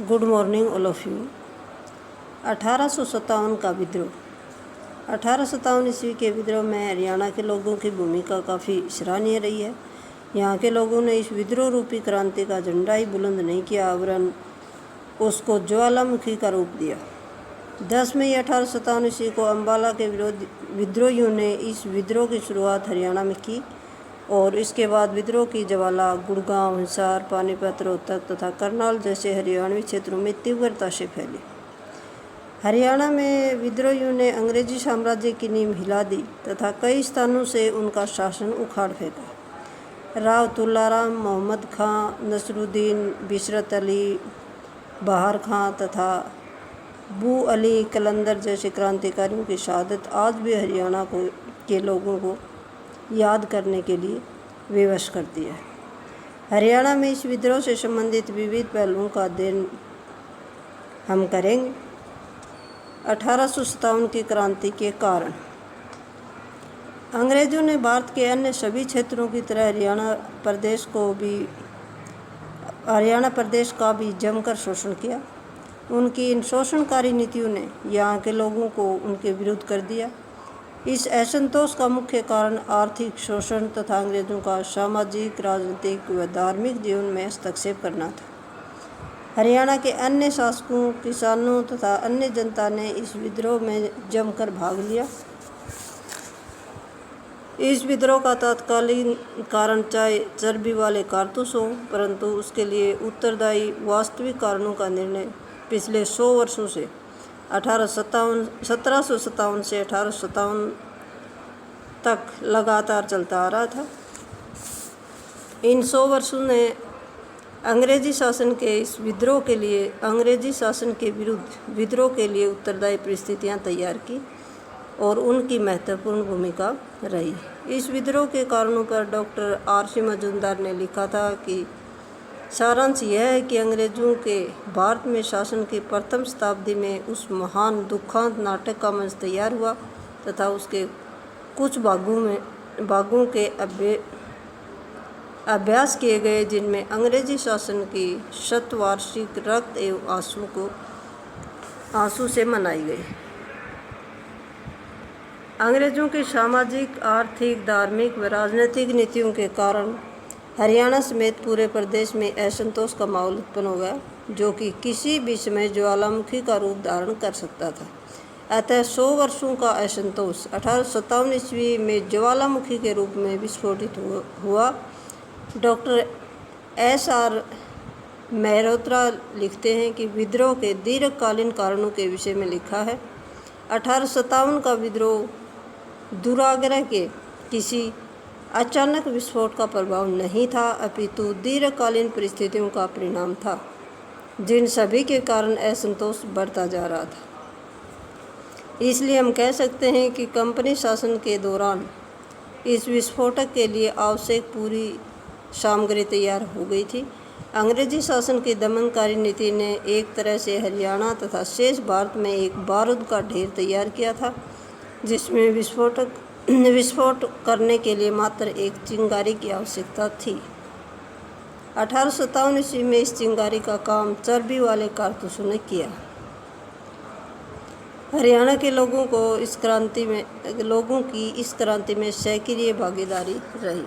Good morning all of you. 1857 का विद्रोह। 1857 ईस्वी के विद्रोह में हरियाणा के लोगों की भूमिका काफ़ी सराहनीय रही है। यहाँ के लोगों ने इस विद्रोह रूपी क्रांति का झंडा ही बुलंद नहीं किया वरन उसको ज्वालामुखी का रूप दिया। 10 मई 1857 ईस्वी को अम्बाला के विद्रोहियों ने इस विद्रोह की शुरुआत हरियाणा में की और इसके बाद विद्रोह की ज्वाला गुड़गांव, हिसार, पानीपत, रोहतक तथा करनाल जैसे हरियाणवी क्षेत्रों में तीव्रता से फैली। हरियाणा में विद्रोहियों ने अंग्रेजी साम्राज्य की नींव हिला दी तथा कई स्थानों से उनका शासन उखाड़ फेंका। राव तुलाराम, मोहम्मद खां, नसरुद्दीन, बिशरत अली, बहार खां तथा बू अली कलंदर जैसे क्रांतिकारियों की शहादत आज भी हरियाणा के लोगों को याद करने के लिए विवश करती है। हरियाणा में इस विद्रोह से संबंधित विविध पहलुओं का अध्ययन हम करेंगे। 1857 की क्रांति के कारण। अंग्रेजों ने भारत के अन्य सभी क्षेत्रों की तरह हरियाणा प्रदेश का भी जमकर शोषण किया। उनकी इन शोषणकारी नीतियों ने यहाँ के लोगों को उनके विरुद्ध कर दिया। इस असंतोष का मुख्य कारण आर्थिक शोषण तथा अंग्रेजों का सामाजिक, राजनीतिक व धार्मिक जीवन में हस्तक्षेप करना था। हरियाणा के अन्य शासकों, किसानों तथा अन्य जनता ने इस विद्रोह में जमकर भाग लिया। इस विद्रोह का तत्कालीन कारण चाहे चर्बी वाले कारतूस हो, परंतु उसके लिए उत्तरदायी वास्तविक कारणों का निर्णय पिछले 100 वर्षों से 1757 से 1857 तक लगातार चलता आ रहा था। इन 100 वर्षों ने अंग्रेजी शासन के इस विद्रोह के लिए अंग्रेजी शासन के विरुद्ध विद्रोह के लिए उत्तरदायी परिस्थितियां तैयार की और उनकी महत्वपूर्ण भूमिका रही। इस विद्रोह के कारणों पर डॉक्टर R.C. मजूमदार ने लिखा था कि सारांश यह है कि अंग्रेजों के भारत में शासन की प्रथम शताब्दी में उस महान दुखांत नाटक का मंच तैयार हुआ तथा उसके कुछ भागों के अभ्यास किए गए जिनमें अंग्रेजी शासन की शतवार्षिक रक्त एवं आंसू से मनाई गई। अंग्रेजों की सामाजिक, आर्थिक, धार्मिक व राजनीतिक नीतियों के कारण हरियाणा समेत पूरे प्रदेश में असंतोष का माहौल उत्पन्न हो गया जो कि किसी भी समय ज्वालामुखी का रूप धारण कर सकता था। अतः 100 वर्षों का असंतोष 1857 ईस्वी में ज्वालामुखी के रूप में विस्फोटित हुआ। Doctor S.R. मेहरोत्रा लिखते हैं कि विद्रोह के दीर्घकालीन कारणों के विषय में लिखा है। 1857 का विद्रोह दुराग्रह के किसी अचानक विस्फोट का प्रभाव नहीं था, अपितु दीर्घकालीन परिस्थितियों का परिणाम था जिन सभी के कारण असंतोष बढ़ता जा रहा था। इसलिए हम कह सकते हैं कि कंपनी शासन के दौरान इस विस्फोटक के लिए आवश्यक पूरी सामग्री तैयार हो गई थी। अंग्रेजी शासन की दमनकारी नीति ने एक तरह से हरियाणा तथा शेष भारत में एक बारूद का ढेर तैयार किया था जिसमें विस्फोट करने के लिए मात्र एक चिंगारी की आवश्यकता थी। 1857 ईस्वी में इस चिंगारी का काम चर्बी वाले कारतूसों ने किया। हरियाणा के लोगों की इस क्रांति में सक्रिय भागीदारी रही।